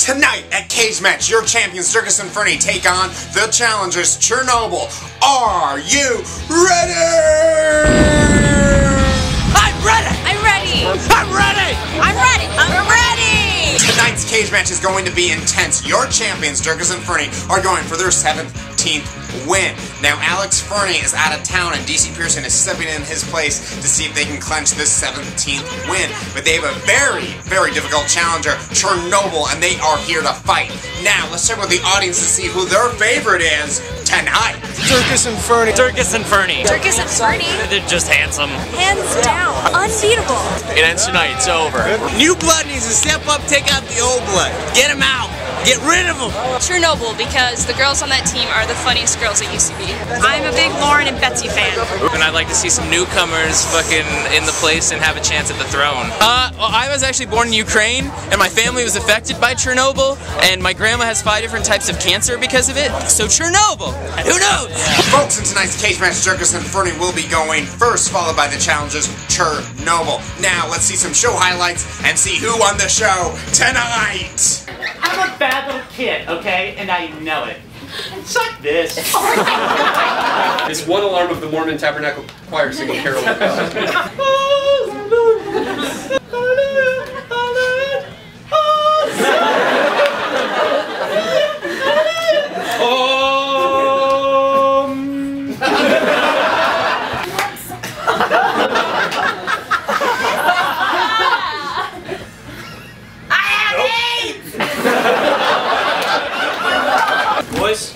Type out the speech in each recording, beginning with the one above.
Tonight at Cagematch, your champions Dierkes and Fernie take on the challengers Chernobyl. Are you ready? I'm ready! I'm ready! I'm ready! I'm ready! I'm ready! Tonight's Cagematch is going to be intense. Your champions Dierkes and Fernie are going for their 17th win. Now Alex Fernie is out of town and DC Pearson is stepping in his place to see if they can clinch this 17th win. But they have a very, very difficult challenger, Chernobyl, and they are here to fight. Now let's check with the audience to see who their favorite is tonight. Dierkes and Fernie. Dierkes and Fernie. Dierkes and Fernie. They're just handsome. Hands down. Unbeatable. It ends tonight. It's over. New blood needs to step up, take out the old blood. Get him out. Get rid of them! Chernobyl, because the girls on that team are the funniest girls at UCB. I'm a big Lauren and Betsy fan. And I'd like to see some newcomers fucking in the place and have a chance at the throne. Well, I was actually born in Ukraine, and my family was affected by Chernobyl, and my grandma has 5 different types of cancer because of it. So Chernobyl! Who knows? Folks, in tonight's Cagematch, Dierkes and Fernie will be going first, followed by the challengers Chernobyl. Now, let's see some show highlights and see who won the show tonight! I'm a bad little kid, okay? And I know it. Suck this. It's one alarm of the Mormon Tabernacle Choir singing Carol of God. Boys,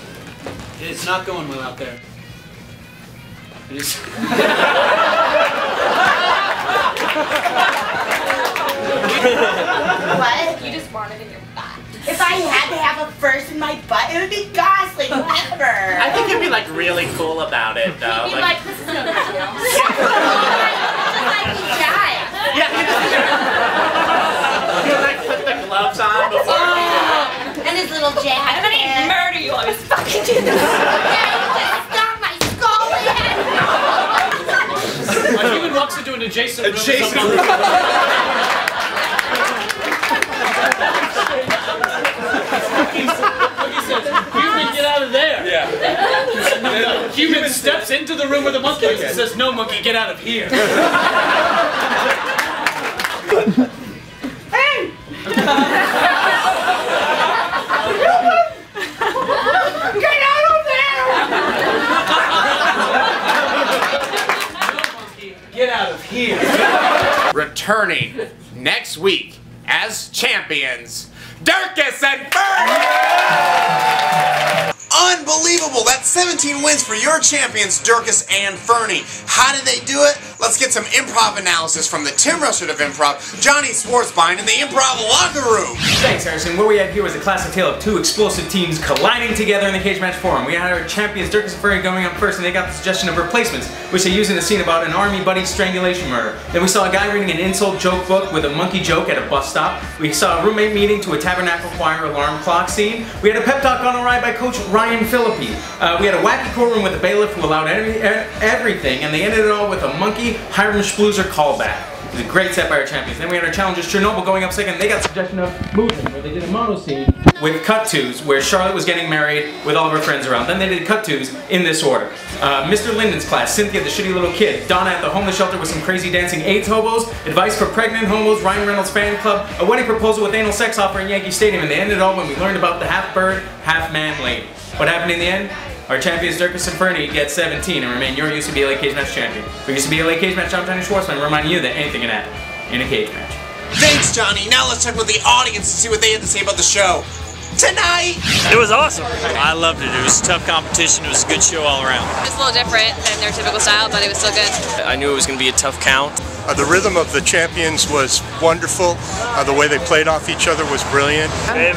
it's not going well out there. It is. What? You just want it in your butt. If I had to have a first in my butt, it would be Gosling, never. I think you'd be like really cool about it, though. You'd be like, this is no big deal. Just like he died. Yeah, you like put the gloves on before. And his little jab. I'm gonna murder you on this fucking dude. Yeah, you just stomped my skull in. A human walks into an adjacent room. Monkey says, human, get out of there. Yeah. Human steps into the room where the monkey is and says, no, monkey, get out of here. Hey! Get out of there! No, monkey, get out of here. Returning next week as champions, Dierkes and Fernie! Unbelievable! That's 17 wins for your champions, Dierkes and Fernie. How did they do it? Let's get some improv analysis from the Tim Russert of Improv, Jonny Svarzbein in the Improv locker room. Thanks, Harrison. What we had here was a classic tale of 2 explosive teams colliding together in the Cagematch forum. We had our champions Dierkes and Fernie going up first, and they got the suggestion of replacements, which they used in a scene about an army buddy strangulation murder. Then we saw a guy reading an insult joke book with a monkey joke at a bus stop. We saw a roommate meeting to a tabernacle choir alarm clock scene. We had a pep talk on a ride by Coach Ryan Philippi. We had a wacky courtroom with a bailiff who allowed everything, and they ended it all with a monkey Hiram Spluzer callback. It was a great set by our champions. Then we had our challengers Chernobyl going up second. They got suggestion of movement, where they did a mono scene with cut-twos, where Charlotte was getting married with all of her friends around. Then they did cut-twos in this order. Mr. Linden's class, Cynthia the shitty little kid, Donna at the homeless shelter with some crazy dancing AIDS hobos, advice for pregnant homos, Ryan Reynolds fan club, a wedding proposal with anal sex offer in Yankee Stadium, and they ended it all when we learned about the half-bird, half-man lady. What happened in the end? Our champions Dierkes and Fernie get 17 and remain your UCB LA Cagematch champion. For UCB LA Cagematch, I'm Jonny Svarzbein, reminding you that anything can happen in a cage match. Thanks, Jonny. Now let's check with the audience to see what they had to say about the show tonight. It was awesome. I loved it. It was a tough competition. It was a good show all around. It's a little different than their typical style, but it was still good. I knew it was going to be a tough count. The rhythm of the champions was wonderful. The way they played off each other was brilliant. They've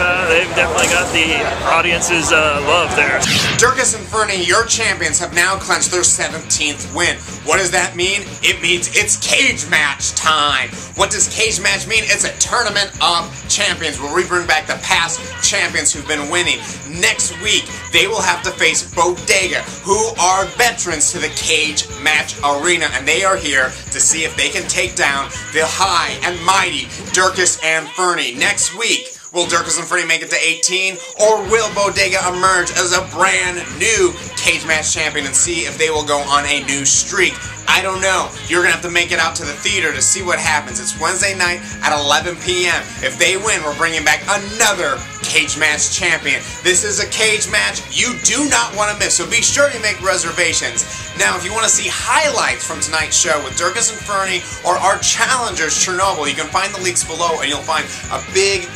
definitely got the audience's love there. Dierkes and Fernie, your champions, have now clinched their 17th win. What does that mean? It means it's Cagematch time. What does Cagematch mean? It's a tournament of champions where we bring back the past champions who've been winning. Next week, they will have to face Bodega, who are veterans to the Cagematch arena, and they are here to see if they can take down the high and mighty Dierkes and Fernie. Next week, Will Dierkes Fernie make it to 18? Or will Bodega emerge as a brand new cage match champion and see if they will go on a new streak? I don't know. You're going to have to make it out to the theater to see what happens. It's Wednesday night at 11 p.m. If they win, we're bringing back another cage match champion. This is a cage match you do not want to miss, so be sure you make reservations. Now, if you want to see highlights from tonight's show with Dierkes Fernie or our challengers, Chernobyl, you can find the links below and you'll find a big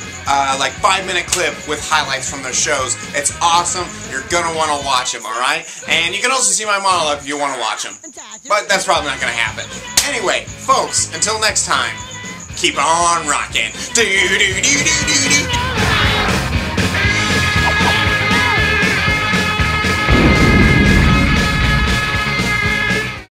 like 5-minute clip with highlights from their shows. It's awesome. You're gonna want to watch them, alright? And you can also see my monologue if you want to watch them. But that's probably not gonna happen. Anyway, folks, until next time, keep on rocking. Do do do do do do.